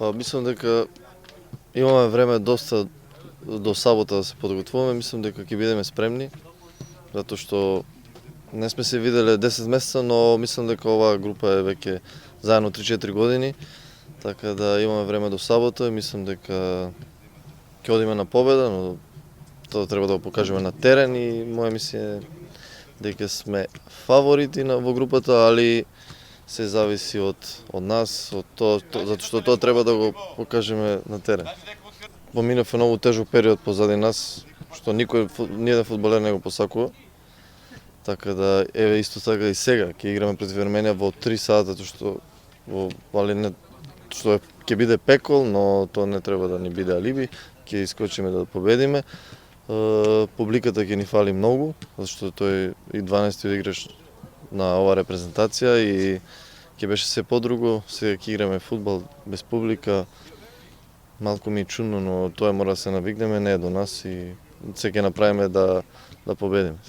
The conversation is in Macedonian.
Па мислам дека имаме време доста до сабота да се подготвуваме, мислам дека ќе бидеме спремни, затоа што не сме се виделе 10 месеца, но мислам дека оваа група е веќе заедно 3-4 години, така да имаме време до сабота и мислам дека ќе одиме на победа, но тоа треба да го покажеме на терен и моја мисија е дека сме фаворити во групата, али се зависи од нас, од тоа, затоа што тоа треба да го покажеме на терен. Поминавме многу тежок период позади нас, што ниеден фудбалер не го посакува. Така да, еве исто така и сега, ќе играме против Арменија во 3 сата, што ќе биде пекол, но тоа не треба да ни биде алиби, ќе искочиме да победиме. Публиката ќе ни фали многу, зашто тој и 12 играш на оваа репрезентација и ќе беше се подруго, сега ќе играме фудбал без публика. Малку ми е чудно, но тоа мора да се навигнеме, не е до нас и се ќе направиме да победиме.